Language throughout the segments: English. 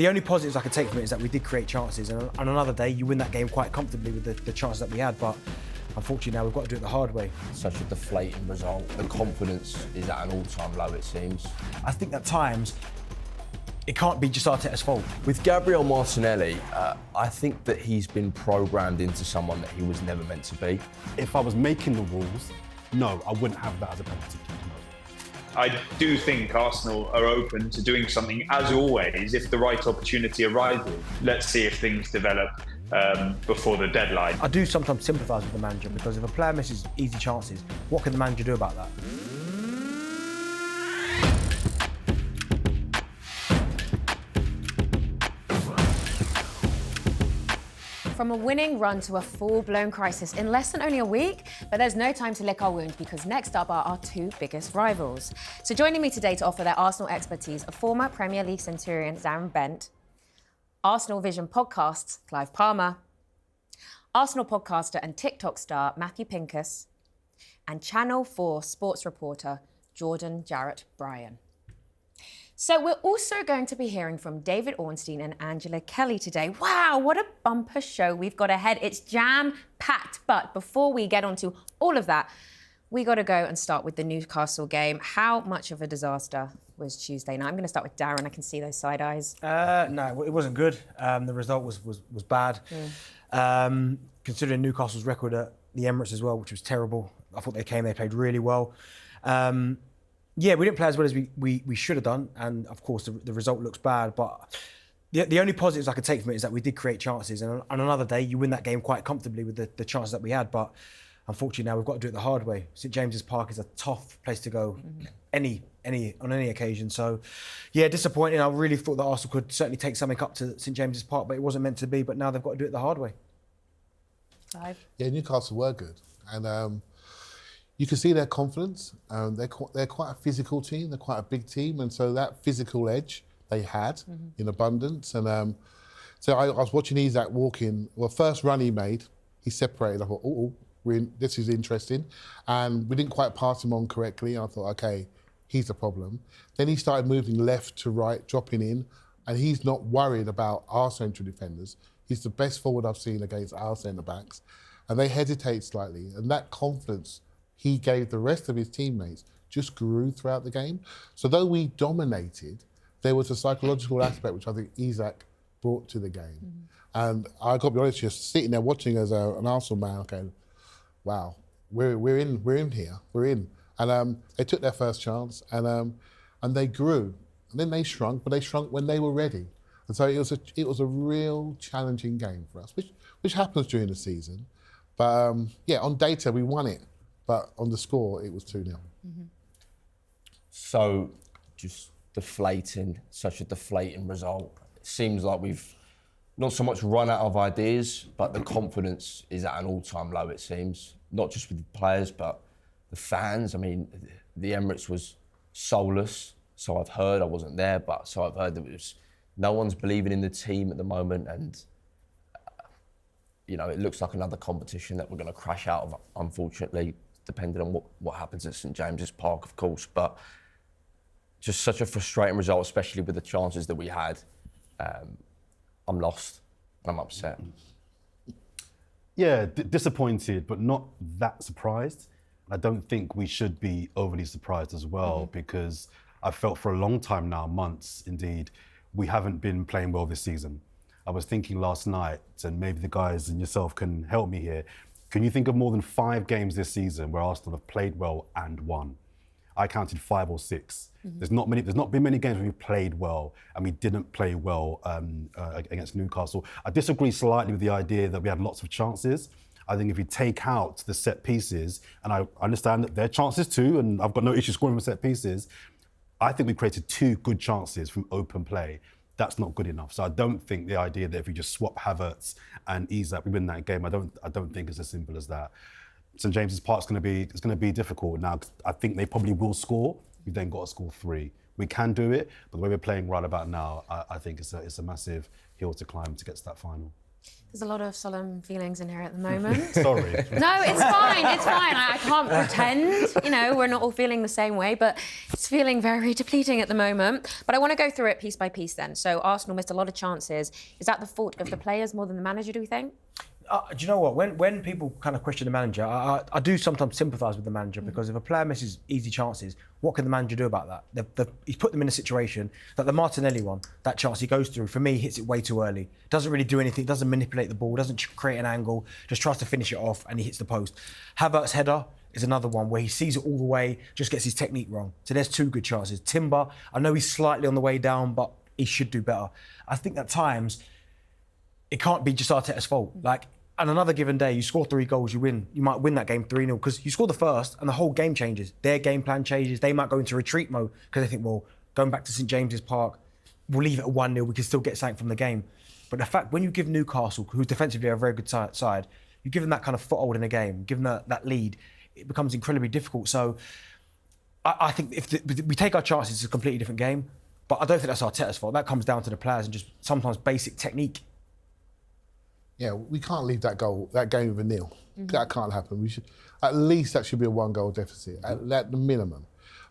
The only positives I can take from it is that we did create chances, and on another day you win that game quite comfortably with the chances that we had, but unfortunately now we've got to do it the hard way. Such a deflating result. The confidence is at an all-time low, it seems. I think at times it can't be just Arteta's fault. With Gabriel Martinelli, I think that he's been programmed into someone that he was never meant to be. If I was making the rules, no, I wouldn't have that as a penalty kick. I do think Arsenal are open to doing something, as always, if the right opportunity arises. Let's see if things develop before the deadline. I do sometimes sympathise with the manager, because if a player misses easy chances, what can the manager do about that? From a winning run to a full-blown crisis in less than only a week, but there's no time to lick our wound, because next up are our two biggest rivals. So joining me today to offer their Arsenal expertise are former Premier League centurion Darren Bent, Arsenal Vision podcasts Clive Palmer, Arsenal podcaster and TikTok star Matthew Pincus, and Channel 4 sports reporter Jordan Jarrett-Bryan. So we're also going to be hearing from David Ornstein and Angela Kelly today. Wow, what a bumper show we've got ahead. It's jam-packed. But before we get onto all of that, we got to go and start with the Newcastle game. How much of a disaster was Tuesday night? I'm going to start with Darren. I can see those side eyes. No, it wasn't good. The result was bad. Considering Newcastle's record at the Emirates as well, which was terrible. I thought they played really well. Yeah, we didn't play as well as we should have done, and of course the result looks bad, but the only positives I could take from it is that we did create chances, and on another day you win that game quite comfortably with the chances that we had, but unfortunately now we've got to do it the hard way. St James's Park is a tough place to go on any occasion, so yeah, disappointing. I really thought that Arsenal could certainly take something up to St James's Park, but it wasn't meant to be, but now they've got to do it the hard way. Clive? Yeah, Newcastle were good, and you can see their confidence. They're quite a physical team. They're quite a big team, and so that physical edge they had in abundance. And so I was watching Isak walking. Well, first run he made, he separated. I thought, this is interesting, and we didn't quite pass him on correctly. I thought, okay, he's the problem. Then he started moving left to right, dropping in, and he's not worried about our central defenders. He's the best forward I've seen against our centre backs, and they hesitate slightly, and that confidence he gave the rest of his teammates just grew throughout the game. So though we dominated, there was a psychological aspect which I think Isak brought to the game. And I got to be honest, just sitting there watching as an Arsenal man, going, wow, we're in here, we're in. And they took their first chance, and they grew. And then they shrunk, but they shrunk when they were ready. And so it was a real challenging game for us, which happens during the season. But yeah, on data we won it. But on the score, it was 2-0. So, just such a deflating result. It seems like we've not so much run out of ideas, but the confidence is at an all-time low, it seems. Not just with the players, but the fans. I mean, the Emirates was soulless, so I've heard. I wasn't there, but so I've heard that no one's believing in the team at the moment, and it looks like another competition that we're going to crash out of, unfortunately, depending on what happens at St James's Park, of course. But just such a frustrating result, especially with the chances that we had. I'm lost. I'm upset. Yeah, disappointed, but not that surprised. I don't think we should be overly surprised as well, because I've felt for a long time now, months indeed, we haven't been playing well this season. I was thinking last night, and maybe the guys and yourself can help me here. Can you think of more than 5 games this season where Arsenal have played well and won? I counted 5 or 6. There's not been many games where we've played well and we didn't play well against Newcastle. I disagree slightly with the idea that we had lots of chances. I think if you take out the set pieces, and I understand that they're chances too, and I've got no issue scoring from set pieces, I think we created 2 good chances from open play. That's not good enough. So I don't think the idea that if we just swap Havertz and Isak, we win that game, I don't think it's as simple as that. St James's Park's going to be difficult. Now, I think they probably will score. We've then got to score 3. We can do it, but the way we're playing right about now, I think it's a massive hill to climb to get to that final. There's a lot of solemn feelings in here at the moment. Sorry. No, it's fine. It's fine. I can't pretend. You know, we're not all feeling the same way, but it's feeling very depleting at the moment. But I want to go through it piece by piece then. So Arsenal missed a lot of chances. Is that the fault of the players more than the manager, do you think? Do you know what? When people kind of question the manager, I do sometimes sympathise with the manager because if a player misses easy chances, what can the manager do about that? He's put them in a situation that the Martinelli one, that chance he goes through, for me, hits it way too early. Doesn't really do anything, doesn't manipulate the ball, doesn't create an angle, just tries to finish it off and he hits the post. Havertz's header is another one where he sees it all the way, just gets his technique wrong. So there's 2 good chances. Timber, I know he's slightly on the way down, but he should do better. I think at times, it can't be just Arteta's fault. Like, on another given day, you score 3 goals, you win. You might win that game 3-0 because you score the first and the whole game changes. Their game plan changes. They might go into retreat mode because they think, well, going back to St James's Park, we'll leave it at 1-0. We can still get something from the game. But the fact, when you give Newcastle, who defensively are a very good side, you give them that kind of foothold in a game, give them that lead, it becomes incredibly difficult. So I think if we take our chances, it's a completely different game. But I don't think that's Arteta's fault. That comes down to the players and just sometimes basic technique. Yeah, we can't leave that game with a nil. That can't happen. We should, at least that should be a 1-goal deficit, at the minimum.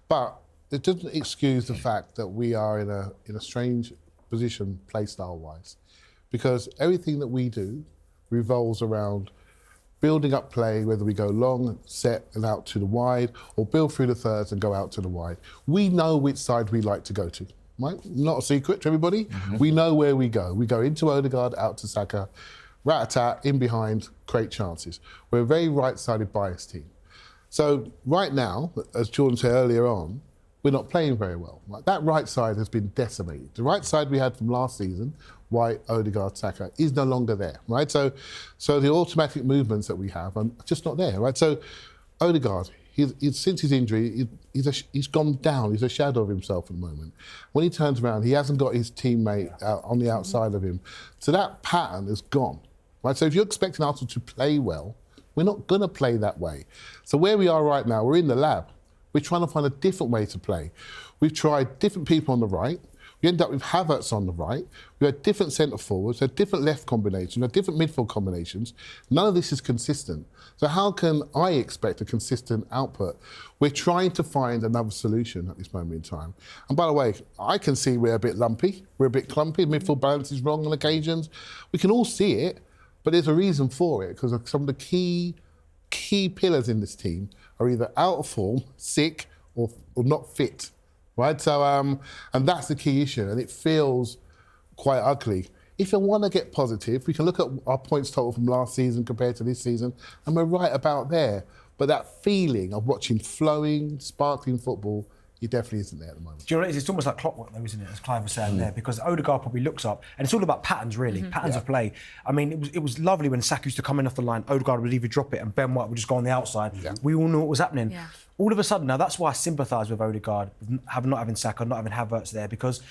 But it doesn't excuse the fact that we are in a strange position, play style-wise, because everything that we do revolves around building up play, whether we go long, set and out to the wide, or build through the thirds and go out to the wide. We know which side we like to go to. Right? Not a secret to everybody. We know where we go. We go into Odegaard, out to Saka, rat-a-tat, in behind, create chances. We're a very right-sided biased team. So right now, as Jordan said earlier on, we're not playing very well. Right? That right side has been decimated. The right side we had from last season, White, Odegaard, Saka, is no longer there, right? So the automatic movements that we have are just not there, right? So Odegaard, since his injury, he's gone down. He's a shadow of himself at the moment. When he turns around, he hasn't got his teammate on the outside of him. So that pattern is gone, right? So if you're expecting Arsenal to play well, we're not going to play that way. So where we are right now, we're in the lab. We're trying to find a different way to play. We've tried different people on the right. We end up with Havertz on the right. We had different centre forwards, had different left combinations, had different midfield combinations. None of this is consistent. So how can I expect a consistent output? We're trying to find another solution at this moment in time. And by the way, I can see we're a bit lumpy. We're a bit clumpy. Midfield balance is wrong on occasions. We can all see it, but there's a reason for it because some of the key pillars in this team are either out of form, sick, or not fit. Right, so and that's the key issue, and it feels quite ugly. If you want to get positive, we can look at our points total from last season compared to this season, and we're right about there. But that feeling of watching flowing, sparkling football, it definitely isn't there at the moment. Do you know what it is? It's almost like clockwork, though, isn't it? As Clive was saying there, because Odegaard probably looks up, and it's all about patterns, really, patterns of play. I mean, it was lovely when Saka used to come in off the line. Odegaard would either drop it, and Ben White would just go on the outside. Yeah. We all knew what was happening. Yeah. All of a sudden, now that's why I sympathise with Odegaard, not having Saka, not having Havertz there, because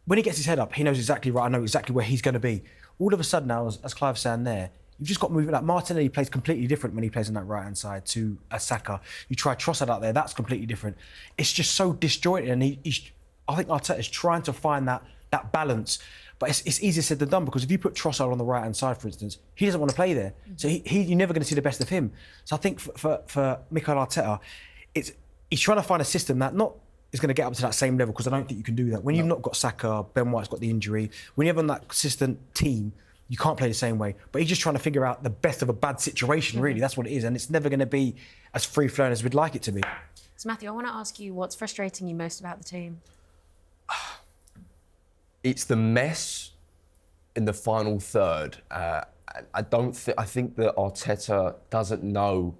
when he gets his head up, he knows exactly right. I know exactly where he's going to be. All of a sudden now, as Clive's saying there, you've just got movement. Like Martinelli plays completely different when he plays on that right-hand side to a Saka. You try Trossard out there, that's completely different. It's just so disjointed, and I think Arteta's trying to find that balance. But it's easier said than done, because if you put Trossard on the right-hand side, for instance, he doesn't want to play there. So you're never going to see the best of him. So I think for Mikel Arteta, he's trying to find a system that not is going to get up to that same level, because I don't think you can do that. When you've not got Saka, Ben White's got the injury, when you have on that consistent team, you can't play the same way. But he's just trying to figure out the best of a bad situation, really. That's what it is. And it's never going to be as free-flowing as we'd like it to be. So, Matthew, I want to ask you, what's frustrating you most about the team? It's the mess in the final third. I think that Arteta doesn't know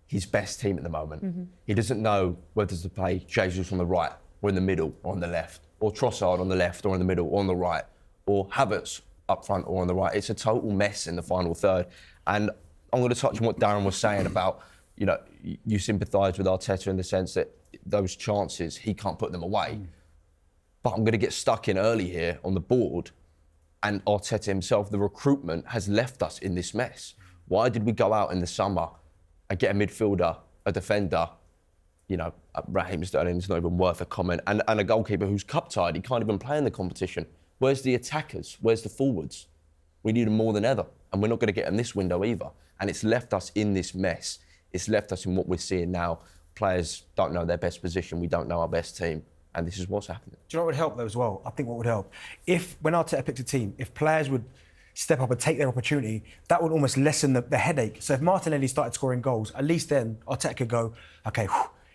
his best team at the moment. He doesn't know whether to play Jesus on the right, or in the middle, or on the left, or Trossard on the left, or in the middle, or on the right, or Havertz up front or on the right. It's a total mess in the final third. And I'm going to touch on what Darren was saying about, you sympathise with Arteta in the sense that those chances, he can't put them away. But I'm going to get stuck in early here on the board, and Arteta himself, the recruitment has left us in this mess. Why did we go out in the summer and get a midfielder, a defender, Raheem Sterling's not even worth a comment, and a goalkeeper who's cup-tied? He can't even play in the competition. Where's the attackers? Where's the forwards? We need them more than ever, and we're not going to get them this window either. And it's left us in this mess. It's left us in what we're seeing now. Players don't know their best position. We don't know our best team. And this is what's happening. Do you know what would help though as well? I think what would help, if when Arteta picked a team, if players would step up and take their opportunity, that would almost lessen the headache. So if Martinelli started scoring goals, at least then Arteta could go, okay,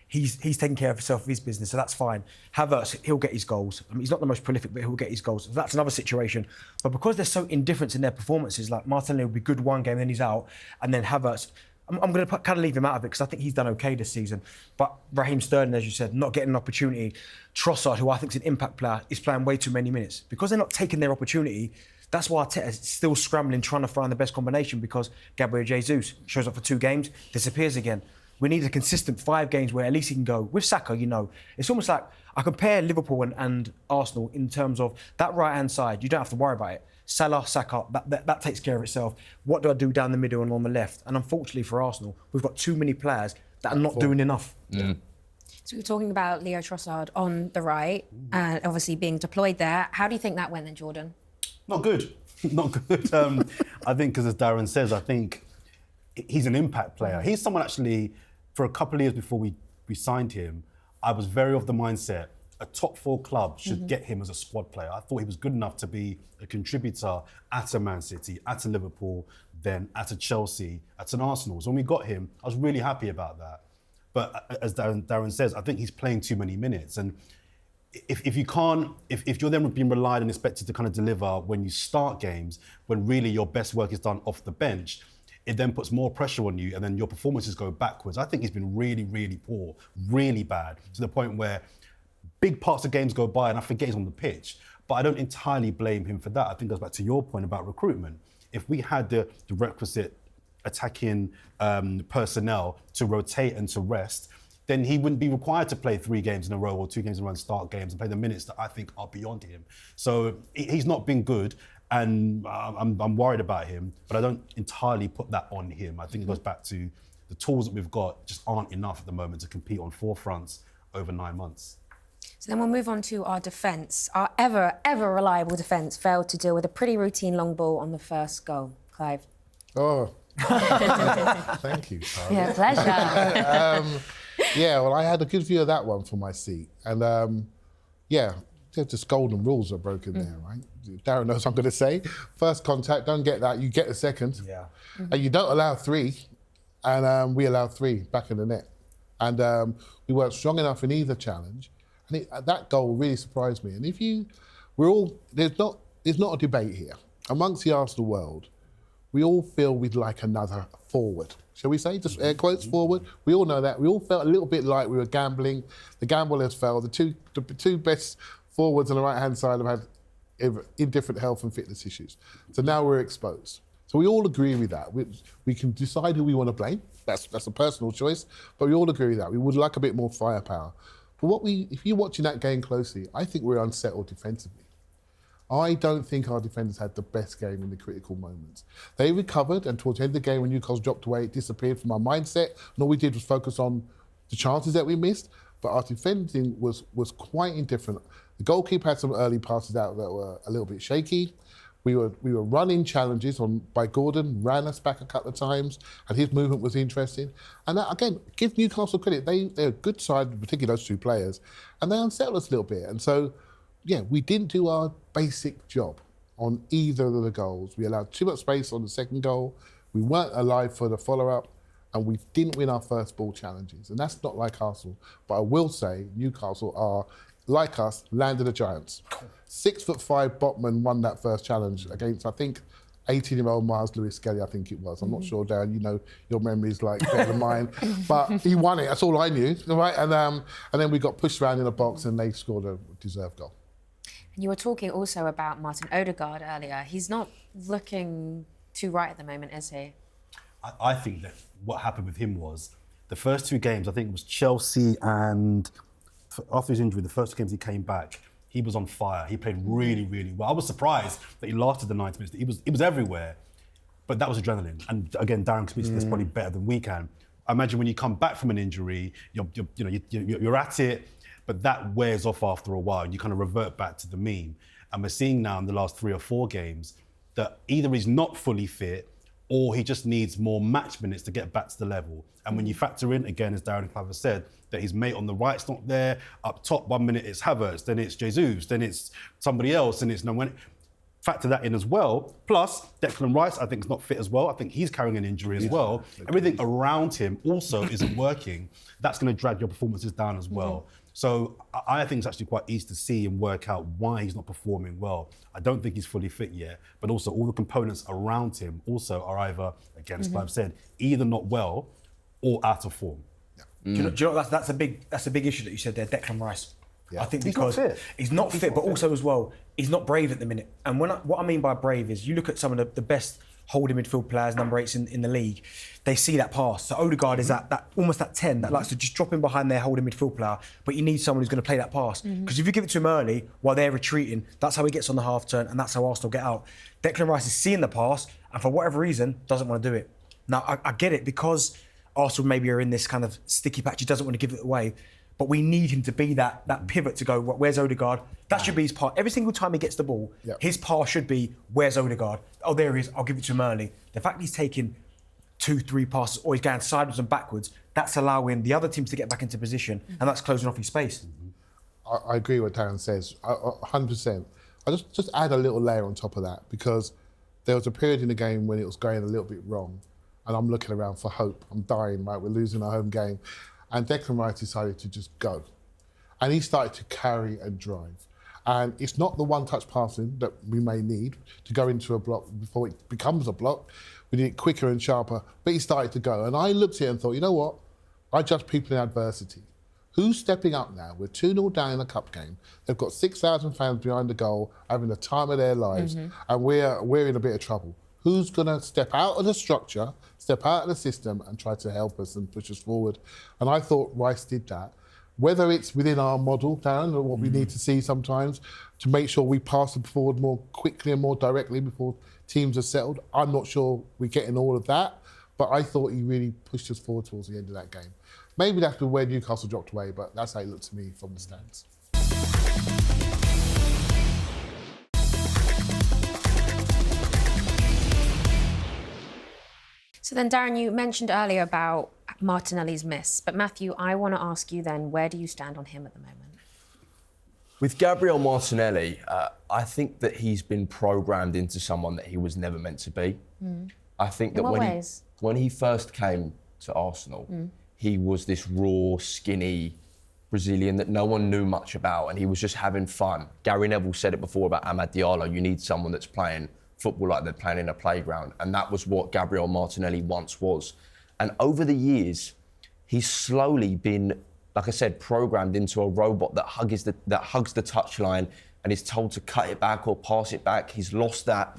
he's taking care of himself, of his business, so that's fine. Havertz, he'll get his goals. I mean, he's not the most prolific, but he'll get his goals. So that's another situation. But because they're so indifferent in their performances, like Martinelli will be good one game, then he's out, and then Havertz, I'm going to kind of leave him out of it because I think he's done okay this season. But Raheem Sterling, as you said, not getting an opportunity. Trossard, who I think is an impact player, is playing way too many minutes. Because they're not taking their opportunity, that's why Arteta is still scrambling, trying to find the best combination, because Gabriel Jesus shows up for 2 games, disappears again. We need a consistent 5 games where at least he can go. With Saka, you know, it's almost like I compare Liverpool and Arsenal in terms of that right-hand side. You don't have to worry about it. Salah, Saka, that takes care of itself. What do I do down the middle and on the left? And unfortunately for Arsenal, we've got too many players that are not doing enough. Yeah. So we're talking about Leo Trossard on the right, and obviously being deployed there. How do you think that went then, Jordan? Not good. Not good. I think, because as Darren says, I think he's an impact player. He's someone actually, for a couple of years before we signed him, I was very of the mindset a top 4 club should get him as a squad player. I thought he was good enough to be a contributor at a Man City, at a Liverpool, then at a Chelsea, at an Arsenal. So when we got him, I was really happy about that. But as Darren says, I think he's playing too many minutes. And if you're then being relied and expected to kind of deliver when you start games, when really your best work is done off the bench, it then puts more pressure on you and then your performances go backwards. I think he's been really, really poor, really bad, to the point where big parts of games go by and I forget he's on the pitch. But I don't entirely blame him for that. I think it goes back to your point about recruitment. If we had the requisite attacking personnel to rotate and to rest, then he wouldn't be required to play 3 games in a row or 2 games in a row and start games and play the minutes that I think are beyond him. So he's not been good, and I'm worried about him, but I don't entirely put that on him. I think it goes back to the tools that we've got just aren't enough at the moment to compete on 4 fronts over 9 months. So then we'll move on to our defence. Our ever reliable defence failed to deal with a pretty routine long ball on the first goal. Clive. Oh, thank you, Talia. Yeah, pleasure. Yeah, well, I had a good view of that one from my seat. And yeah, just golden rules are broken there, right? Darren knows what I'm going to say. First contact, don't get that. You get a second. Yeah. And you don't allow 3. And we allowed 3 back in the net. And we weren't strong enough in either challenge. And that goal really surprised me. And there's not a debate here. Amongst the Arsenal world, we all feel we'd like another forward. Shall we say, just air quotes, forward? We all know that. We all felt a little bit like we were gambling. The gamble has failed. The two best forwards on the right-hand side have had indifferent health and fitness issues. So now we're exposed. So we all agree with that. We can decide who we want to blame. That's a personal choice, but we all agree with that. We would like a bit more firepower. But if you're watching that game closely, I think we're unsettled defensively. I don't think our defenders had the best game in the critical moments. They recovered, and towards the end of the game when Newcastle dropped away, it disappeared from our mindset, and all we did was focus on the chances that we missed, but our defending was quite indifferent. The goalkeeper had some early passes out that were a little bit shaky. We were running challenges by Gordon, ran us back a couple of times, and his movement was interesting. And that, again, give Newcastle credit. They're a good side, particularly those 2 players, and they unsettled us a little bit. And so, yeah, we didn't do our basic job on either of the goals. We allowed too much space on the second goal. We weren't alive for the follow-up, and we didn't win our first ball challenges. And that's not like Arsenal. But I will say Newcastle are, like us, land of the giants. 6'5" Botman won that first challenge against, I think, 18-year-old Miles Lewis Skelly, I think it was. I'm not sure, Darren, you know your memory's like better than mine. But he won it, that's all I knew, right? And then we got pushed around in the box and they scored a deserved goal. You were talking also about Martin Odegaard earlier. He's not looking too right at the moment, is he? I think that what happened with him was the first 2 games, I think it was Chelsea, and after his injury, the first 2 games he came back, he was on fire. He played really, really well. I was surprised that he lasted the 90 minutes. He was everywhere, but that was adrenaline. And again, Darren can speak to this probably better than we can. I imagine when you come back from an injury, you're at it, but that wears off after a while, and you kind of revert back to the mean. And we're seeing now in the last 3 or 4 games, that either he's not fully fit or he just needs more match minutes to get back to the level. And when you factor in, again, as Darren and Clive have said, that his mate on the right's not there, up top 1 minute it's Havertz, then it's Jesus, then it's somebody else, and it's no one. Factor that in as well. Plus, Declan Rice, I think, is not fit as well. I think he's carrying an injury as well. Everything around him also isn't working. That's going to drag your performances down as well. So I think it's actually quite easy to see and work out why he's not performing well. I don't think he's fully fit yet, but also all the components around him also are either, again, as Clive said, either not well or out of form. Do you know what, that's a big issue that you said there, Declan Rice. I think because he's not fit, but also as well, he's not brave at the minute. And what I mean by brave is you look at some of the best holding midfield players, number 8s in the league, they see that pass. So Odegaard is that almost that 10 that likes to just drop in behind their holding midfield player, but you need someone who's going to play that pass. Because if you give it to him early while they're retreating, that's how he gets on the half turn and that's how Arsenal get out. Declan Rice is seeing the pass and for whatever reason doesn't want to do it. Now I get it because Arsenal maybe are in this kind of sticky patch, he doesn't want to give it away. But we need him to be that pivot to go, where's Odegaard? That should be his part. Every single time he gets the ball, his pass should be, where's Odegaard? Oh, there he is, I'll give it to him early. The fact he's taking 2-3 passes or he's going sideways and backwards, that's allowing the other teams to get back into position and that's closing off his space. I agree with what Darren says, 100%. I just add a little layer on top of that because there was a period in the game when it was going a little bit wrong and I'm looking around for hope. I'm dying, right? We're losing our home game. And Declan Rice decided to just go. And he started to carry and drive. And it's not the one-touch passing that we may need to go into a block before it becomes a block. We need it quicker and sharper, but he started to go. And I looked at it and thought, you know what? I judge people in adversity. Who's stepping up now? We're 2-0 down in a cup game. They've got 6,000 fans behind the goal, having the time of their lives, and we're in a bit of trouble. Who's going to step out of the structure, step out of the system and try to help us and push us forward? And I thought Rice did that. Whether it's within our model, Darren, or what we need to see sometimes to make sure we pass them forward more quickly and more directly before teams are settled, I'm not sure we're getting all of that. But I thought he really pushed us forward towards the end of that game. Maybe that's where Newcastle dropped away, but that's how it looked to me from the stands. So then, Darren, you mentioned earlier about Martinelli's miss. But Matthew, I want to ask you then, where do you stand on him at the moment? With Gabriel Martinelli, I think that he's been programmed into someone that he was never meant to be. I think that when he first came to Arsenal, he was this raw, skinny Brazilian that no one knew much about, and he was just having fun. Gary Neville said it before about Amad Diallo, you need someone that's playing football like they're playing in a playground. And that was what Gabriel Martinelli once was. And over the years, he's slowly been, like I said, programmed into a robot that hugs the touchline and is told to cut it back or pass it back. He's lost that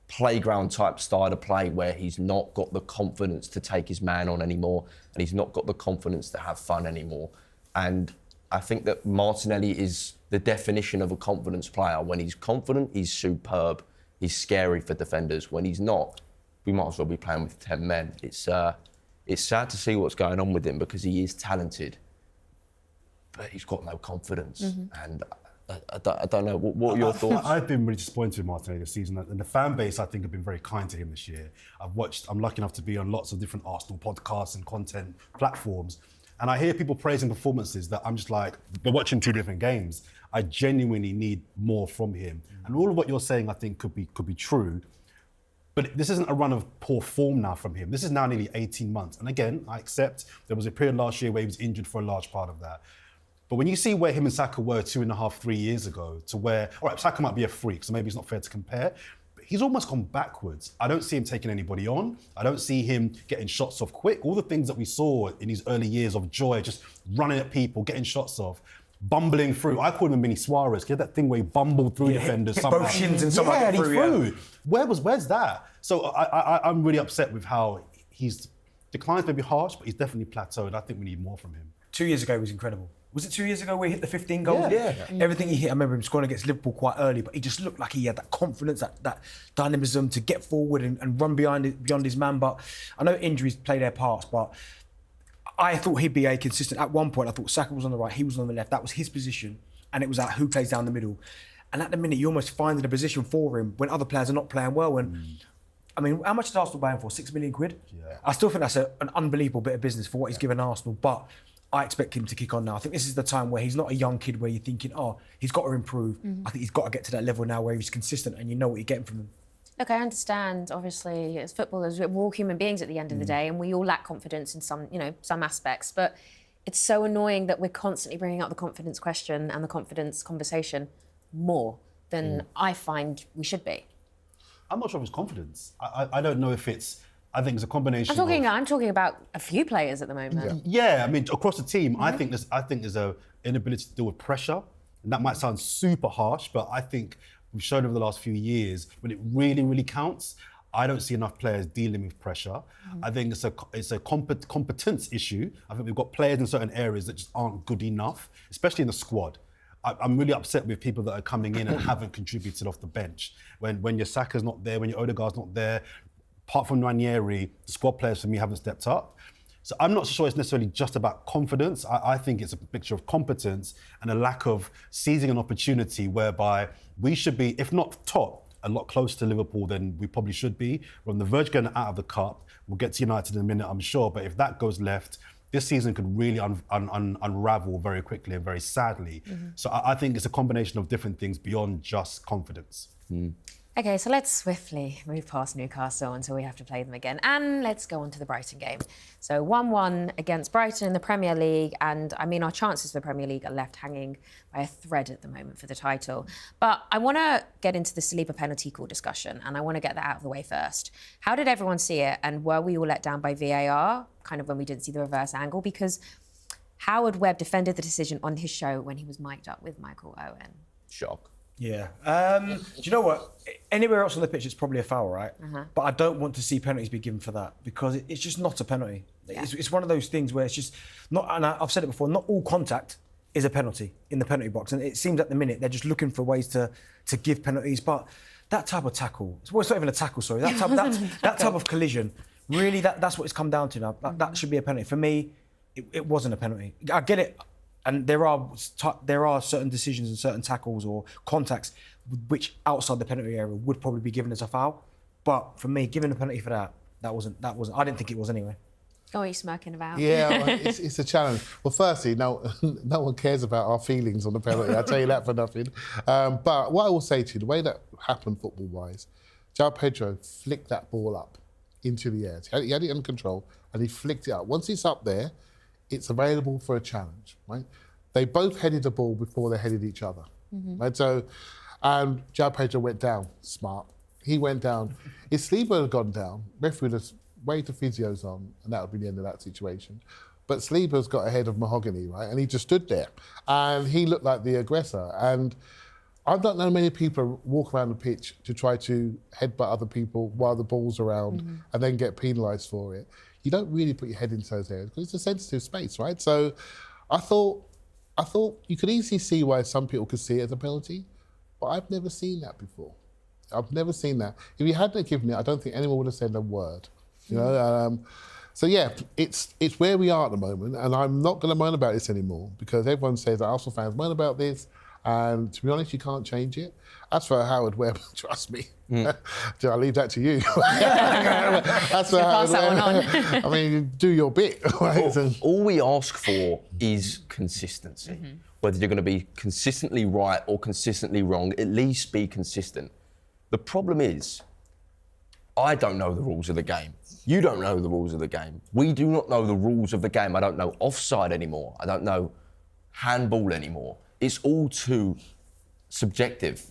playground type style of play where he's not got the confidence to take his man on anymore and he's not got the confidence to have fun anymore. And I think that Martinelli is the definition of a confidence player. When he's confident, he's superb. He's scary for defenders. When he's not, we might as well be playing with 10 men. It's sad to see what's going on with him because he is talented, but he's got no confidence. And I don't know. What are your thoughts? I've been really disappointed with Martinelli this season, and the fan base, I think, have been very kind to him this year. I'm lucky enough to be on lots of different Arsenal podcasts and content platforms, and I hear people praising performances that I'm just like, they're watching 2 different games. I genuinely need more from him. And all of what you're saying, I think, could be true. But this isn't a run of poor form now from him. This is now nearly 18 months. And again, I accept there was a period last year where he was injured for a large part of that. But when you see where him and Saka were 2.5, 3 years ago to where, all right, Saka might be a freak, so maybe it's not fair to compare, but he's almost gone backwards. I don't see him taking anybody on. I don't see him getting shots off quick. All the things that we saw in his early years of joy, just running at people, getting shots off, bumbling through. I call him a mini Suarez. He had that thing where he bumbled through defenders. Hit both shins and someone he threw. Where's that? So I'm really upset with how he's declines may be harsh, but he's definitely plateaued. I think we need more from him. 2 years ago, he was incredible. Was it 2 years ago where he hit the 15 goals? Yeah. Everything he hit, I remember him scoring against Liverpool quite early, but he just looked like he had that confidence, that dynamism to get forward and run beyond his man. But I know injuries play their parts, but I thought he'd be a consistent. At one point, I thought Saka was on the right, he was on the left. That was his position, and it was at who plays down the middle. And at the minute, you're almost finding a position for him when other players are not playing well. And I mean, how much is Arsenal buying for? £6 million? Yeah. I still think that's an unbelievable bit of business for what he's given Arsenal. But I expect him to kick on now. I think this is the time where he's not a young kid where you're thinking, oh, he's got to improve. I think he's got to get to that level now where he's consistent and you know what you're getting from him. Look, I understand, obviously, as footballers, we're all human beings at the end of the day, and we all lack confidence in some aspects. But it's so annoying that we're constantly bringing up the confidence question and the confidence conversation more than I find we should be. I'm not sure if it's confidence. I don't know if it's. I think it's a combination. I'm talking about a few players at the moment. Yeah, I mean, across the team, I think there's a inability to deal with pressure, and that might sound super harsh, but I think we've shown over the last few years when it really, really counts. I don't see enough players dealing with pressure. I think it's a competence issue. I think we've got players in certain areas that just aren't good enough, especially in the squad. I'm really upset with people that are coming in and haven't contributed off the bench. When your Saka's not there, when your Odegaard's not there, apart from Ranieri, the squad players for me haven't stepped up. So I'm not sure it's necessarily just about confidence. I think it's a picture of competence and a lack of seizing an opportunity whereby we should be, if not top, a lot closer to Liverpool than we probably should be. We're on the verge of going out of the cup. We'll get to United in a minute, I'm sure. But if that goes left, this season could really unravel very quickly and very sadly. So I think it's a combination of different things beyond just confidence. Okay, so let's swiftly move past Newcastle until we have to play them again. And let's go on to the Brighton game. So 1-1 against Brighton in the Premier League. And I mean, our chances for the Premier League are left hanging by a thread at the moment for the title. But I want to get into the Saliba penalty call discussion. And I want to get that out of the way first. How did everyone see it? And were we all let down by VAR, kind of when we didn't see the reverse angle? Because Howard Webb defended the decision on his show when he was mic'd up with Michael Owen. Shock. Yeah. Do you know what? Anywhere else on the pitch, it's probably a foul, right? But I don't want to see penalties be given for that because it's just not a penalty. Yeah. It's one of those things where it's just not, and I've said it before, not all contact is a penalty in the penalty box. And it seems at the minute they're just looking for ways to give penalties. But that type of tackle, well, it's not even a tackle, sorry, that type of collision, really, that's what it's come down to now. That should be a penalty. For me, it wasn't a penalty. I get it. And there are certain decisions and certain tackles or contacts which outside the penalty area would probably be given as a foul. But for me, giving a penalty for that wasn't. I didn't think it was anyway. Oh, are you smirking about? Yeah, it's a challenge. Well, firstly, no one cares about our feelings on the penalty. I'll tell you that for nothing. But what I will say to you, the way that happened football-wise, João Pedro flicked that ball up into the air. He had it under control and he flicked it up. Once it's up there, it's available for a challenge, right? They both headed the ball before they headed each other, right? So, and João Pedro went down, smart. He went down. If Saliba had gone down, referee would have waved the physios on, and that would be the end of that situation. But Saliba's got ahead of Mahogany, right? And he just stood there, and he looked like the aggressor. And I don't know many people walk around the pitch to try to headbutt other people while the ball's around and then get penalised for it. You don't really put your head into those areas because it's a sensitive space, right? So I thought you could easily see why some people could see it as a penalty, but I've never seen that before. I've never seen that. If you hadn't given it, I don't think anyone would have said a word. You know. So yeah, it's where we are at the moment, and I'm not going to moan about this anymore because everyone says that Arsenal fans moan about this, and to be honest, you can't change it. As for Howard Webb, trust me, I'll leave that to you. That's for Howard Webb. I mean, do your bit. Right? All we ask for is consistency. Whether you're going to be consistently right or consistently wrong, at least be consistent. The problem is, I don't know the rules of the game. You don't know the rules of the game. We do not know the rules of the game. I don't know offside anymore. I don't know handball anymore. It's all too subjective.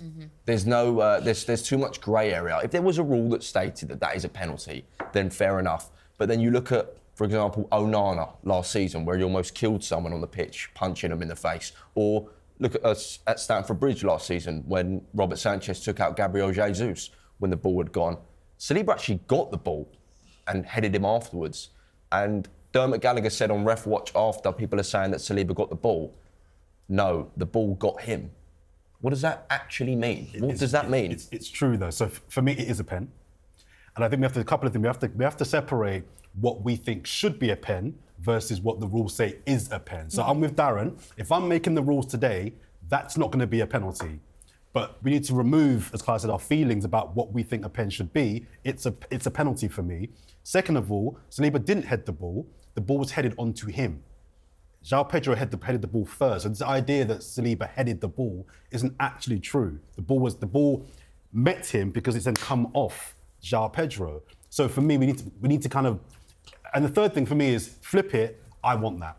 There's no, there's too much grey area. If there was a rule that stated that is a penalty, then fair enough. But then you look at, for example, Onana last season, where he almost killed someone on the pitch, punching him in the face. Or look at us at Stamford Bridge last season, when Robert Sanchez took out Gabriel Jesus when the ball had gone. Saliba actually got the ball and headed him afterwards. And Dermot Gallagher said on Ref Watch after people are saying that Saliba got the ball, no, the ball got him. What does that actually mean? What does that mean? It's true though. So for me, it is a pen. And I think we have to, a couple of things, we have to separate what we think should be a pen versus what the rules say is a pen. So I'm with Darren. If I'm making the rules today, that's not going to be a penalty. But we need to remove, as Clive said, our feelings about what we think a pen should be. It's a penalty for me. Second of all, Saliba didn't head the ball. The ball was headed onto him. João Pedro headed the ball first. So this idea that Saliba headed the ball isn't actually true. The ball met him because it's then come off João Pedro. So for me, we need to kind of, and the third thing for me is flip it. I want that.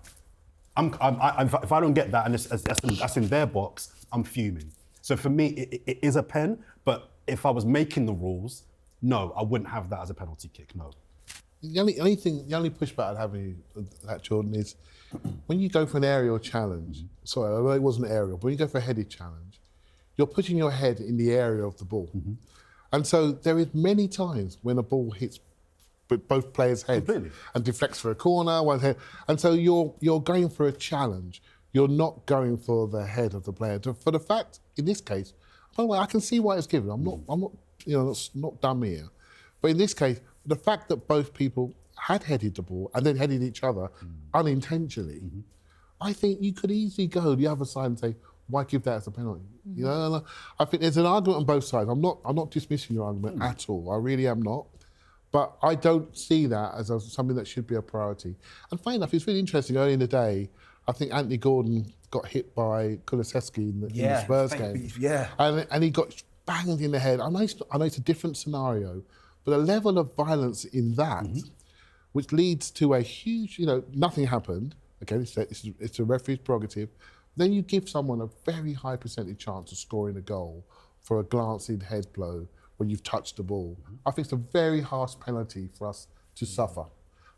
If I don't get that and that's in their box, I'm fuming. So for me, it is a pen. But if I was making the rules, no, I wouldn't have that as a penalty kick. No. The only pushback I'd have with that, Jordan, is when you go for an aerial challenge. Sorry, I know it wasn't aerial, but when you go for a headed challenge, you're putting your head in the area of the ball, and so there is many times when a ball hits both players' heads and deflects for a corner, one head, and so you're going for a challenge. You're not going for the head of the player. For the fact, in this case, by the way, I can see why it's given. I'm not dumb here, but in this case, the fact that both people had headed the ball and then headed each other unintentionally, I think you could easily go the other side and say, why give that as a penalty? You know, I think there's an argument on both sides. I'm not dismissing your argument at all. I really am not. But I don't see that as something that should be a priority. And funny enough, it's really interesting. Early in the day, I think Anthony Gordon got hit by Kulusevski in the Spurs game. Yeah. And he got banged in the head. I know it's a different scenario, but the level of violence in that, which leads to a huge, nothing happened. Okay, it's a referee's prerogative. Then you give someone a very high percentage chance of scoring a goal for a glancing head blow when you've touched the ball. I think it's a very harsh penalty for us to suffer.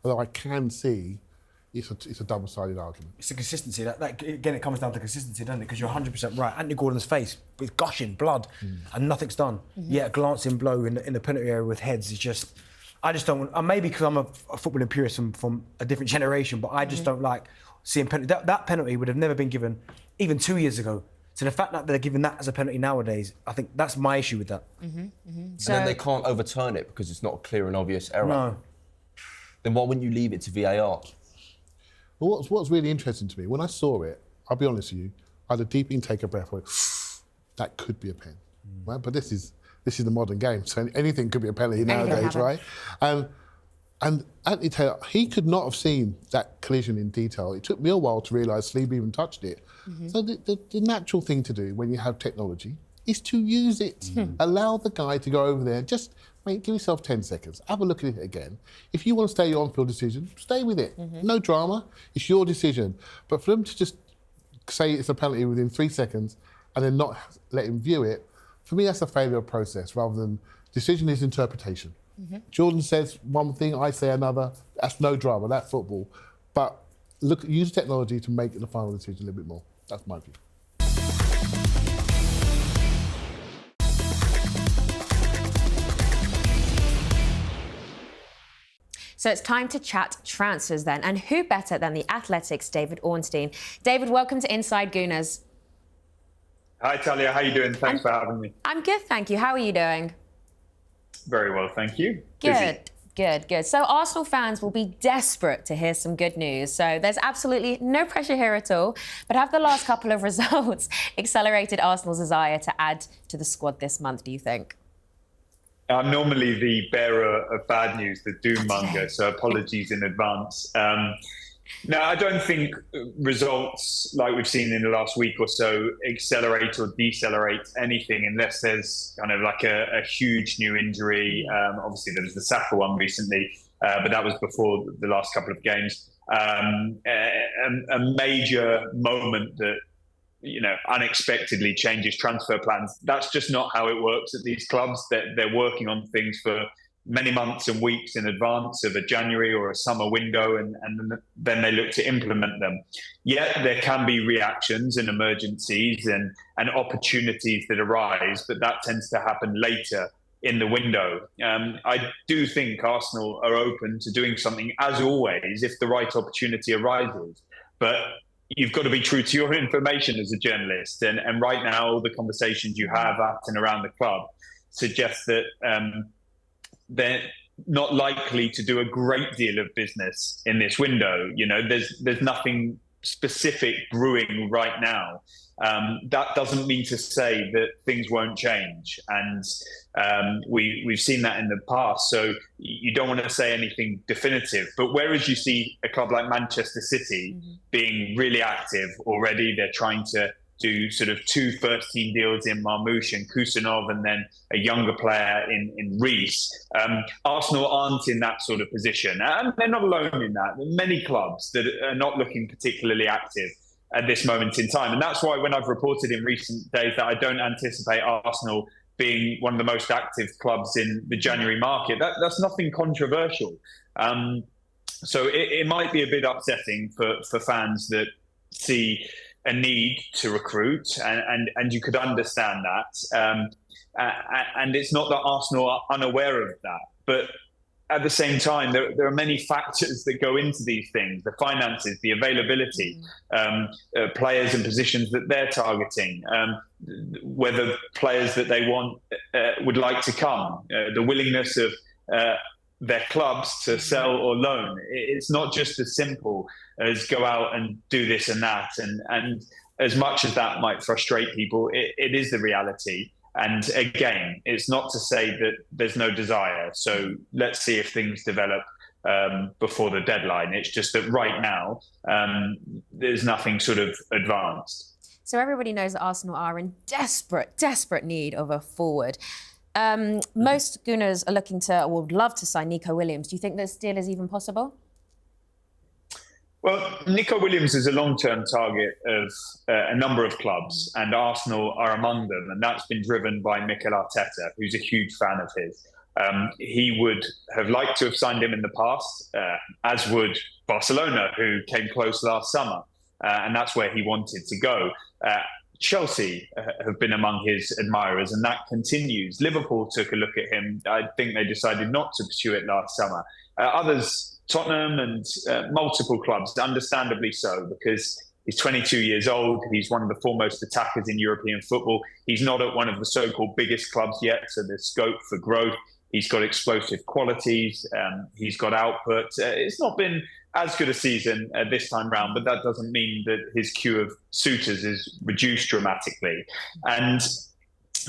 Although I can see it's a double-sided argument. It's the consistency. That again, it comes down to consistency, doesn't it? Because you're 100% right. Anthony Gordon's face with gushing blood and nothing's done. Yeah, a glancing blow in the penalty area with heads is just. I just don't. Maybe because I'm a footballing purist from a different generation, but I just don't like seeing penalty. That penalty would have never been given even 2 years ago. So the fact that they're giving that as a penalty nowadays, I think that's my issue with that. So, and then they can't overturn it because it's not a clear and obvious error. No. Then why wouldn't you leave it to VAR? Well, what's really interesting to me, when I saw it, I'll be honest with you, I had a deep intake of breath. I went, that could be a pen, right? But this is the modern game, so anything could be a penalty nowadays, right? And Anthony Taylor, he could not have seen that collision in detail. It took me a while to realise Sleeve even touched it. So the natural thing to do when you have technology is to use it. Allow the guy to go over there, just give yourself 10 seconds, have a look at it again. If you want to stay your on-field decision, stay with it. No drama, it's your decision. But for them to just say it's a penalty within 3 seconds and then not let him view it, for me that's a failure of process rather than decision is interpretation. Jordan says one thing, I say another. That's no drama, that's football. But use technology to make the final decision a little bit more. That's my view. So it's time to chat transfers then. And who better than the Athletic's David Ornstein? David, welcome to Inside Gooners. Hi, Talia. How are you doing? Thanks for having me. I'm good, thank you. How are you doing? Very well, thank you. Good. So Arsenal fans will be desperate to hear some good news. So there's absolutely no pressure here at all. But have the last couple of results accelerated Arsenal's desire to add to the squad this month, do you think? I'm normally the bearer of bad news, the doom monger, so apologies in advance. No, I don't think results like we've seen in the last week or so accelerate or decelerate anything unless there's kind of like a huge new injury. Obviously, there was the Saka one recently, but that was before the last couple of games. A major moment that, unexpectedly changes transfer plans. That's just not how it works at these clubs. They're working on things for many months and weeks in advance of a January or a summer window, and then they look to implement them. Yet there can be reactions and emergencies and opportunities that arise, but that tends to happen later in the window. I do think Arsenal are open to doing something, as always, if the right opportunity arises. But you've got to be true to your information as a journalist. And right now, all the conversations you have at and around the club suggest that they're not likely to do a great deal of business in this window. There's nothing specific brewing right now. That doesn't mean to say that things won't change, and we've seen that in the past. So you don't want to say anything definitive. But whereas you see a club like Manchester City being really active already, they're trying to do sort of 2 first-team deals in Marmoush and Kusanov, and then a younger player in Rice. Arsenal aren't in that sort of position, and they're not alone in that. There are many clubs that are not looking particularly active at this moment in time, and that's why when I've reported in recent days that I don't anticipate Arsenal being one of the most active clubs in the January market, that's nothing controversial. So it might be a bit upsetting for fans that see a need to recruit, and you could understand that. And it's not that Arsenal are unaware of that, but at the same time, there are many factors that go into these things: the finances, the availability, players and positions that they're targeting, whether players that they want would like to come, the willingness of their clubs to sell or loan. It's not just as simple as go out and do this and that. And as much as that might frustrate people, it is the reality. And again, it's not to say that there's no desire. So let's see if things develop before the deadline. It's just that right now, there's nothing sort of advanced. So everybody knows that Arsenal are in desperate need of a forward. Most Gooners are looking to, or would love to sign Nico Williams. Do you think this deal is even possible? Well, Nico Williams is a long-term target of a number of clubs, and Arsenal are among them, and that's been driven by Mikel Arteta, who's a huge fan of his. He would have liked to have signed him in the past, as would Barcelona, who came close last summer, and that's where he wanted to go. Chelsea have been among his admirers, and that continues. Liverpool took a look at him. I think they decided not to pursue it last summer. Others, Tottenham and multiple clubs, understandably so, because he's 22 years old. He's one of the foremost attackers in European football. He's not at one of the so-called biggest clubs yet, so there's scope for growth. He's got explosive qualities. He's got output. It's not been as good a season this time round, but that doesn't mean that his queue of suitors is reduced dramatically. And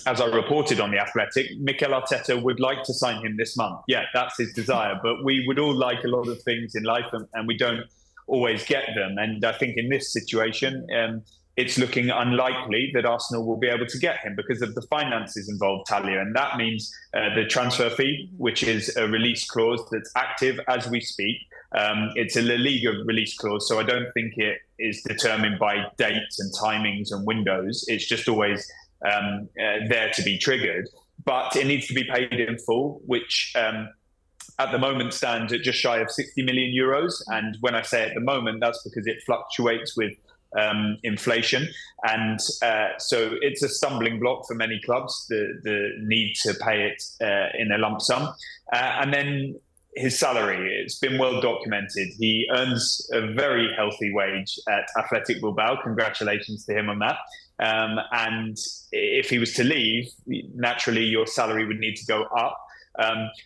as I reported on The Athletic, Mikel Arteta would like to sign him this month. Yeah, that's his desire. But we would all like a lot of things in life, and we don't always get them. And I think in this situation, it's looking unlikely that Arsenal will be able to get him because of the finances involved, Talia. And that means the transfer fee, which is a release clause that's active as we speak. It's a La Liga release clause, so I don't think it is determined by dates and timings and windows. It's just always there to be triggered. But it needs to be paid in full, which at the moment stands at just shy of 60 million euros. And when I say at the moment, that's because it fluctuates with inflation. And so it's a stumbling block for many clubs, the need to pay it in a lump sum. And then his salary, it's been well documented. He earns a very healthy wage at Athletic Bilbao. Congratulations to him on that. And if he was to leave, naturally your salary would need to go up.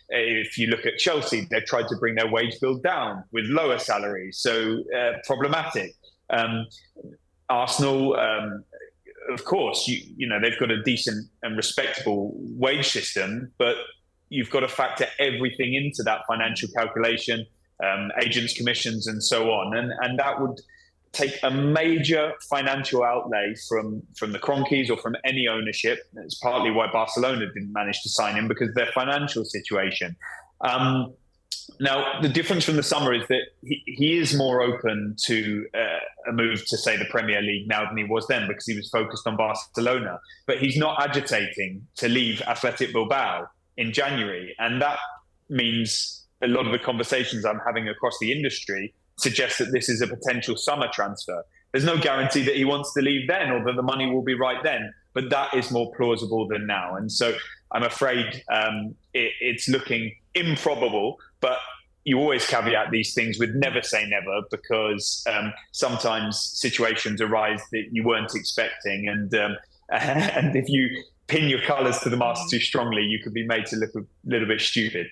If you look at Chelsea, they've tried to bring their wage bill down with lower salaries, so problematic. Arsenal, of course, you know, they've got a decent and respectable wage system, but you've got to factor everything into that financial calculation, agents' commissions and so on. And that would take a major financial outlay from the Kroenkes or from any ownership. It's partly why Barcelona didn't manage to sign him, because of their financial situation. Now, the difference from the summer is that he is more open to a move to, say, the Premier League now than he was then, because he was focused on Barcelona. But he's not agitating to leave Athletic Bilbao in January. And that means a lot of the conversations I'm having across the industry suggest that this is a potential summer transfer. There's no guarantee that he wants to leave then or that the money will be right then, but that is more plausible than now. And so I'm afraid it's looking improbable, but you always caveat these things with never say never, because sometimes situations arise that you weren't expecting. And if you pin your colours to the mast too strongly, you could be made to look a little bit stupid.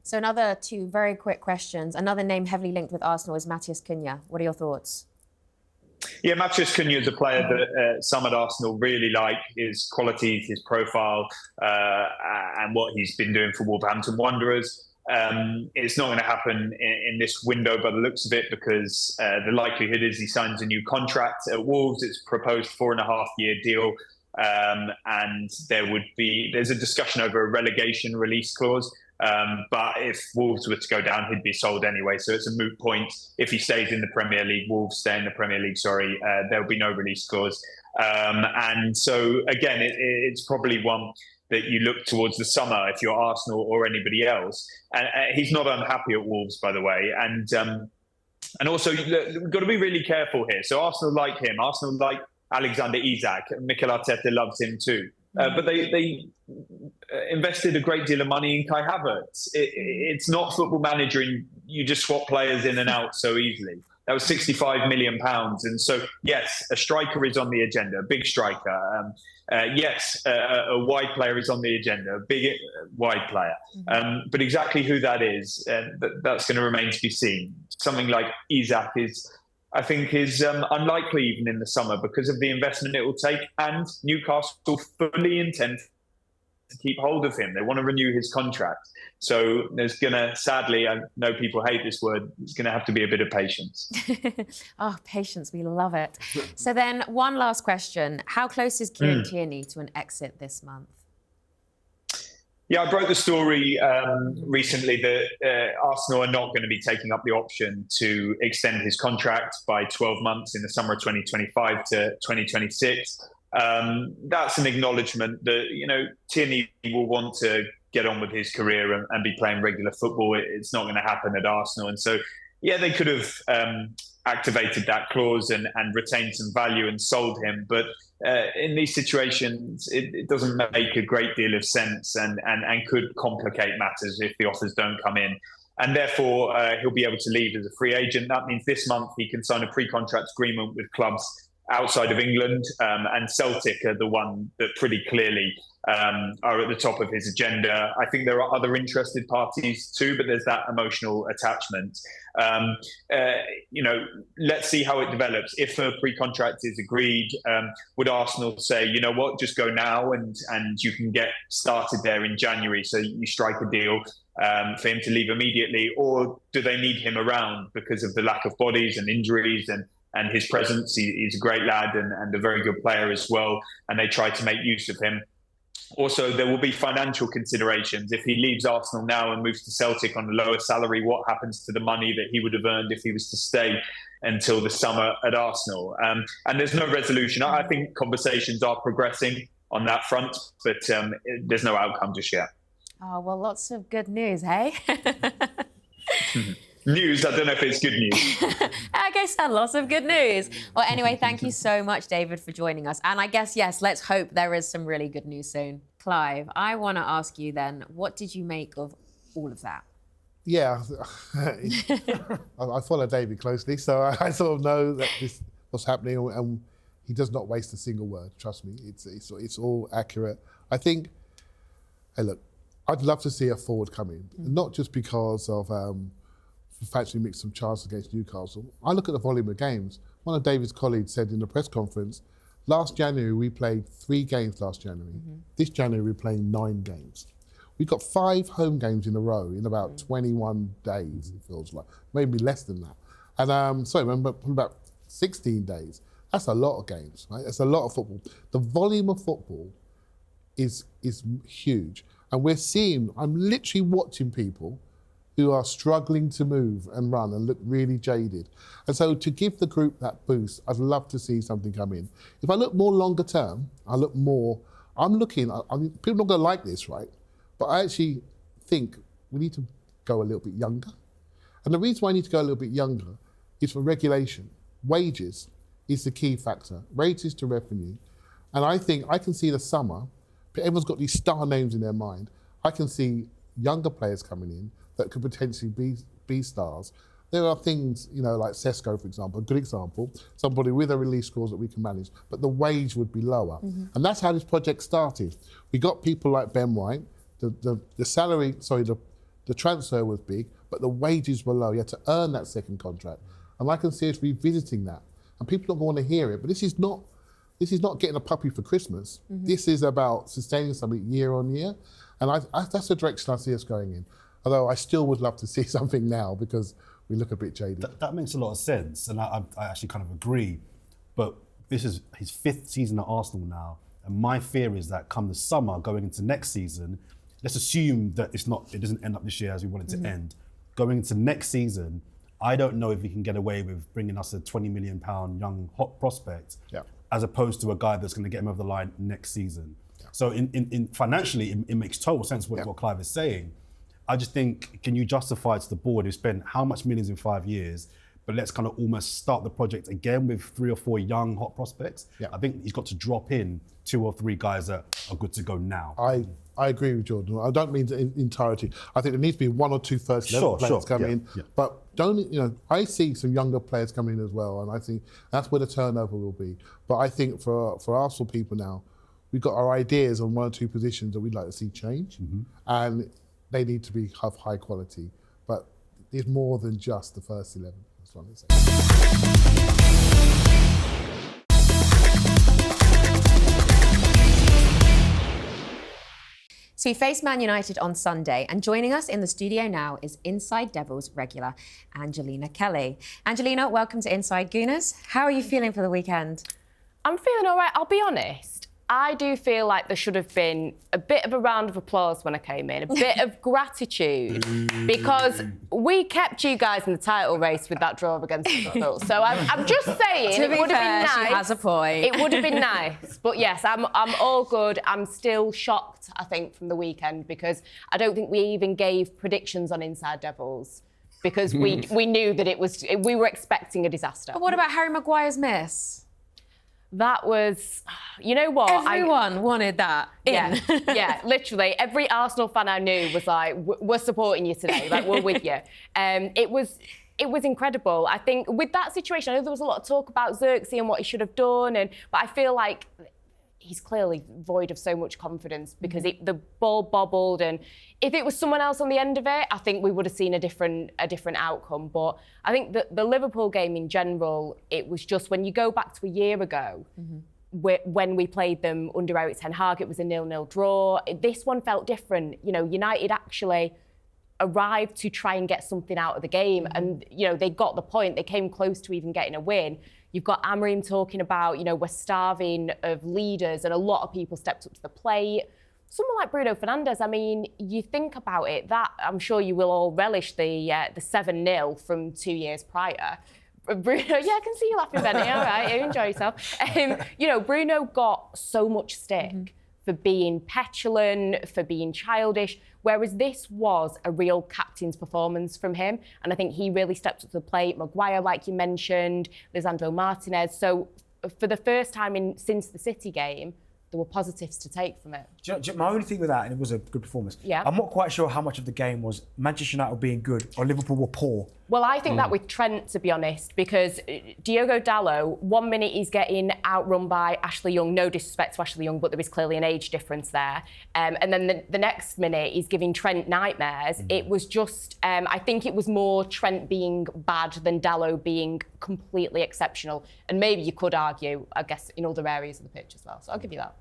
So another two very quick questions. Another name heavily linked with Arsenal is Matheus Cunha. What are your thoughts? Yeah, Matheus Cunha is a player that some at Arsenal really like, his qualities, his profile, and what he's been doing for Wolverhampton Wanderers. It's not going to happen in this window by the looks of it, because the likelihood is he signs a new contract at Wolves. It's a proposed 4.5-year deal. And there's a discussion over a relegation release clause. But if Wolves were to go down, he'd be sold anyway. So it's a moot point. If he stays in the Premier League, Wolves stay in the Premier League, there'll be no release clause. And so, again, it's probably one that you look towards the summer if you're Arsenal or anybody else. And he's not unhappy at Wolves, by the way. And also, we've got to be really careful here. So Arsenal like him. Arsenal like Alexander Isak. Mikel Arteta loves him too. But they invested a great deal of money in Kai Havertz. It's not Football Manager, and you just swap players in and out so easily. That was £65 million. And so, yes, a striker is on the agenda, a big striker. Yes, a wide player is on the agenda, a big wide player. But exactly who that is, that's going to remain to be seen. Something like Isak is unlikely even in the summer because of the investment it will take, and Newcastle fully intend to keep hold of him. They want to renew his contract. So there's going to, sadly, I know people hate this word, there's going to have to be a bit of patience. Oh, patience, we love it. So then one last question. How close is Kieran Tierney to an exit this month? Yeah, I broke the story recently that Arsenal are not going to be taking up the option to extend his contract by 12 months in the summer of 2025 to 2026. That's an acknowledgement that, Tierney will want to get on with his career and be playing regular football. It's not going to happen at Arsenal. And so, yeah, they could have activated that clause and retained some value and sold him. But in these situations, it doesn't make a great deal of sense and could complicate matters if the offers don't come in. And therefore, he'll be able to leave as a free agent. That means this month he can sign a pre-contract agreement with clubs outside of England, and Celtic are the one that pretty clearly are at the top of his agenda. I think there are other interested parties too, but there's that emotional attachment. Let's see how it develops. If a pre-contract is agreed, would Arsenal say, you know what, just go now and you can get started there in January, so you strike a deal for him to leave immediately? Or do they need him around because of the lack of bodies and injuries and his presence? He's a great lad and a very good player as well, and they try to make use of him. Also, there will be financial considerations. If he leaves Arsenal now and moves to Celtic on a lower salary, what happens to the money that he would have earned if he was to stay until the summer at Arsenal? And there's no resolution. I think conversations are progressing on that front, but there's no outcome just yet. Oh, well, lots of good news, hey? News, I don't know if it's good news. I guess lots of good news. Well, anyway, thank you so much, David, for joining us. And I guess, yes, let's hope there is some really good news soon. Clive, I want to ask you then, what did you make of all of that? Yeah, I follow David closely, so I sort of know that this what's happening, and he does not waste a single word. Trust me, it's all accurate. I think, hey, look, I'd love to see a forward come in, not just because of actually mix some chances against Newcastle. I look at the volume of games. One of David's colleagues said in the press conference, last January we played 3 games last January. This January we're playing 9 games. We've got 5 home games in a row in about 21 days, it feels like. Maybe less than that. And about 16 days. That's a lot of games, right? That's a lot of football. The volume of football is huge. And I'm literally watching people who are struggling to move and run and look really jaded. And so to give the group that boost, I'd love to see something come in. If I look more longer term, people are not gonna like this, right? But I actually think we need to go a little bit younger. And the reason why I need to go a little bit younger is for regulation. Wages is the key factor. Wages to revenue. And I think I can see the summer, everyone's got these star names in their mind. I can see younger players coming in that could potentially be stars. There are things, like Sesko, for example, a good example, somebody with a release clause that we can manage, but the wage would be lower. And that's how this project started. We got people like Ben White, the transfer was big, but the wages were low. You had to earn that second contract. And I can see us revisiting that. and people don't want to hear it. But this is not getting a puppy for Christmas. This is about sustaining something year on year, and that's the direction I see us going in. Although I still would love to see something now because we look a bit jaded. That makes a lot of sense, and I actually kind of agree. But this is his 5th season at Arsenal now, and my fear is that come the summer, going into next season, let's assume that it doesn't end up this year as we want it to end. Going into next season, I don't know if he can get away with bringing us a £20 million young hot prospect, as opposed to a guy that's going to get him over the line next season. Yeah. So in financially, it makes total sense what Clive is saying. I just think, can you justify to the board who spent how much millions in 5 years, but let's kind of almost start the project again with 3 or 4 young hot prospects? Yeah. I think he's got to drop in 2 or 3 guys that are good to go now. I agree with Jordan. I don't mean in entirety. I think there needs to be 1 or 2 first level players coming in. Yeah. But I see some younger players coming in as well, and I think that's where the turnover will be. But I think for Arsenal people now, we've got our ideas on 1 or 2 positions that we'd like to see change, and they need to have high quality. But it's more than just the first 11. That's what I'm saying. So you face Man United on Sunday, and joining us in the studio now is Inside Devils regular Angelina Kelly. Angelina, welcome to Inside Gooners. How are you feeling for the weekend? I'm feeling all right. I'll be honest. I do feel like there should have been a bit of a round of applause when I came in, a bit of gratitude, because we kept you guys in the title race with that draw against Newcastle. So I'm just saying, it would have been nice. She has a point. It would have been nice. But yes, I'm all good. I'm still shocked, I think, from the weekend, because I don't think we even gave predictions on Inside Devils, because we knew that we were expecting a disaster. But what about Harry Maguire's miss? That was, you know what? Everyone wanted that in. Yeah, literally. Every Arsenal fan I knew was like, we're supporting you today, like, we're with you. It was incredible. I think with that situation, I know there was a lot of talk about Xerxes and what he should have done, but I feel like he's clearly void of so much confidence, because the ball bobbled, and if it was someone else on the end of it, I think we would have seen a different outcome. But I think the Liverpool game in general, it was just, when you go back to a year ago, when we played them under Eric Ten Hag, it was a 0-0 draw. This one felt different. United actually arrived to try and get something out of the game, and they got the point. They came close to even getting a win. You've got Amorim talking about, we're starving of leaders, and a lot of people stepped up to the plate. Someone like Bruno Fernandes, I mean, you think about it, that I'm sure you will all relish the 7-0 from 2 years prior. Bruno, yeah, I can see you laughing, Benny. All right, you enjoy yourself. Bruno got so much stick for being petulant, for being childish, whereas this was a real captain's performance from him. And I think he really stepped up to the plate. Maguire, like you mentioned, Lisandro Martinez. So for the first time since the City game, there were positives to take from it. My only thing with that, and it was a good performance, I'm not quite sure how much of the game was Manchester United being good or Liverpool were poor. Well, I think that with Trent, to be honest, because Diogo Dalot, 1 minute he's getting outrun by Ashley Young, no disrespect to Ashley Young, but there is clearly an age difference there. And then the next minute he's giving Trent nightmares. It was just, I think it was more Trent being bad than Dalot being completely exceptional. And maybe you could argue, I guess, in other areas of the pitch as well. So I'll give you that.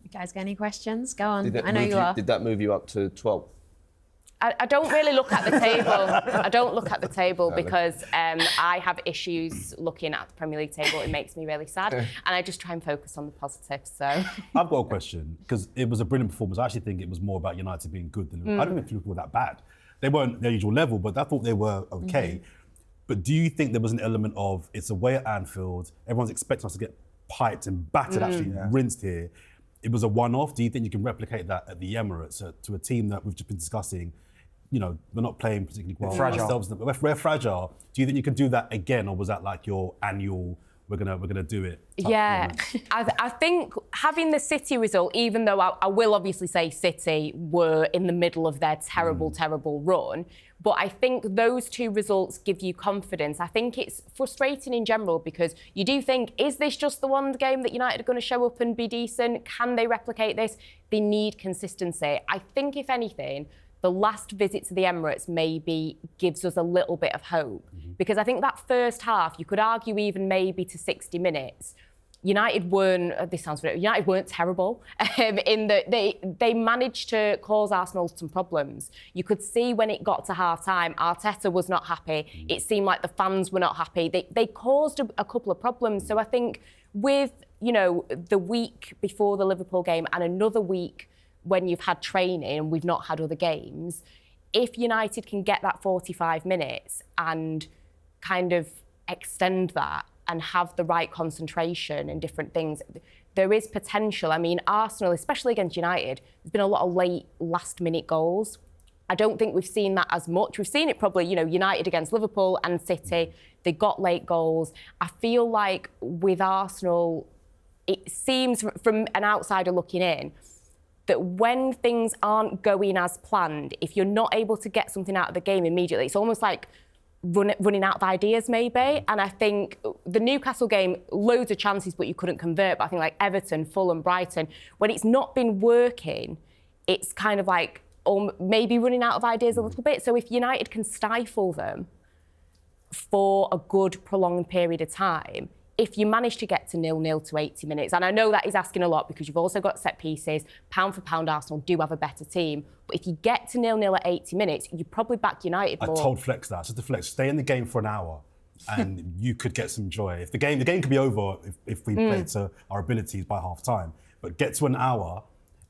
You guys got any questions? Go on. I know you are. Did that move you up to 12? I don't really look at the table. I don't look at the table because I have issues looking at the Premier League table. It makes me really sad. And I just try and focus on the positives. So I've got a question, because it was a brilliant performance. I actually think it was more about United being good than I don't think Liverpool were that bad. They weren't their usual level, but I thought they were okay. But do you think there was an element of, it's away at Anfield, everyone's expecting us to get piped and battered, actually rinsed here. It was a one-off. Do you think you can replicate that at the Emirates to a team that we've just been discussing? We're not playing particularly well ourselves. We're fragile. Do you think you can do that again, or was that like your annual, we're gonna do it? Yeah, I think having the City result, even though I will obviously say City were in the middle of their terrible run, but I think those 2 results give you confidence. I think it's frustrating in general, because you do think, is this just the one game that United are going to show up and be decent? Can they replicate this? They need consistency. I think, if anything, the last visit to the Emirates maybe gives us a little bit of hope, Because I think that first half, you could argue even maybe to 60 minutes, United weren't terrible in that they managed to cause Arsenal some problems. You could see when it got to half-time, Arteta was not happy. It seemed like the fans were not happy. They caused a couple of problems. So I think with, the week before the Liverpool game and another week when you've had training and we've not had other games, if United can get that 45 minutes and kind of extend that and have the right concentration and different things, there is potential. I mean, Arsenal, especially against United, there's been a lot of late last-minute goals. I don't think we've seen that as much. We've seen it probably, United against Liverpool and City. They got late goals. I feel like with Arsenal, it seems from an outsider looking in that when things aren't going as planned, if you're not able to get something out of the game immediately, it's almost like running out of ideas maybe. And I think the Newcastle game, loads of chances but you couldn't convert. But I think like Everton, Fulham, Brighton, when it's not been working, it's kind of like maybe running out of ideas a little bit. So if United can stifle them for a good prolonged period of time, if you manage to get to 0-0 to 80 minutes, and I know that is asking a lot because you've also got set pieces, pound for pound, Arsenal do have a better team, but if you get to 0-0 at 80 minutes, you probably back United more. I told Flex that. Just to Flex, stay in the game for an hour and you could get some joy. If the game could be over if we play to our abilities by half time, but get to an hour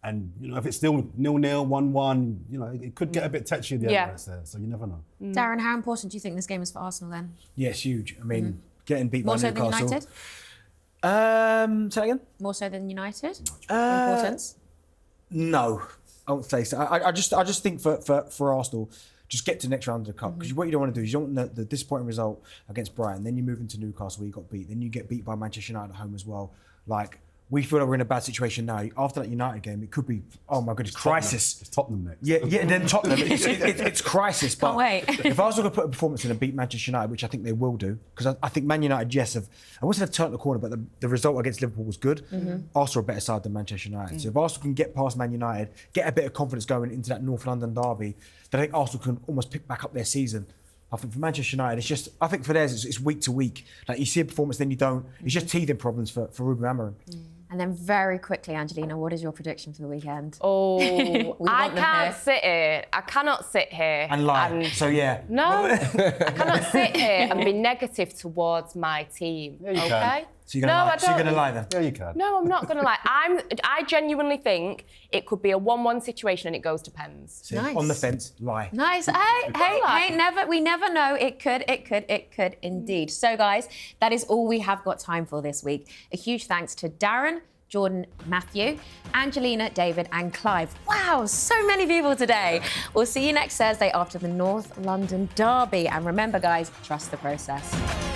and if it's still 0-0, 1-1, it could get a bit touchy in the Emirates there, so you never know. Darren, how important do you think this game is for Arsenal then? Yeah, it's huge. I mean, getting beat More by so Newcastle. than United? Say that again? More so than United? Importance? No, I won't say so. I just think for Arsenal, just get to the next round of the cup. Because what you don't want to do is you don't want the disappointing result against Brighton, then you move into Newcastle where you got beat, then you get beat by Manchester United at home as well. Like, we feel like we're in a bad situation now. After that United game, it could be, oh my goodness, crisis. It's Tottenham next. Yeah, then Tottenham. It's crisis. But Can't wait. if Arsenal could put a performance in and beat Manchester United, which I think they will do, because I think Man United, yes, I wouldn't have turned the corner, but the result against Liverpool was good. Arsenal are a better side than Manchester United. So if Arsenal can get past Man United, get a bit of confidence going into that North London derby, then I think Arsenal can almost pick back up their season. I think for Manchester United, it's just, I think for theirs, it's week to week. Like you see a performance, then you don't. It's just teething problems for Ruben Amorim. And then very quickly, Angelina, what is your prediction for the weekend? Oh, I can't sit here. I cannot sit here. And lie. So, yeah. No, I cannot sit here and be negative towards my team. Yeah, you okay? can. So you're going to lie then? Yeah, you can. No, I'm not going to lie. I genuinely think it could be a 1-1 situation and it goes to pens. So Nice. on the fence, lie. Nice. Hey, we never know. It could indeed. So, guys, that is all we have got time for this week. A huge thanks to Darren, Jordan, Matthew, Angelina, David and Clive. Wow, so many people today. We'll see you next Thursday after the North London derby. And remember, guys, trust the process.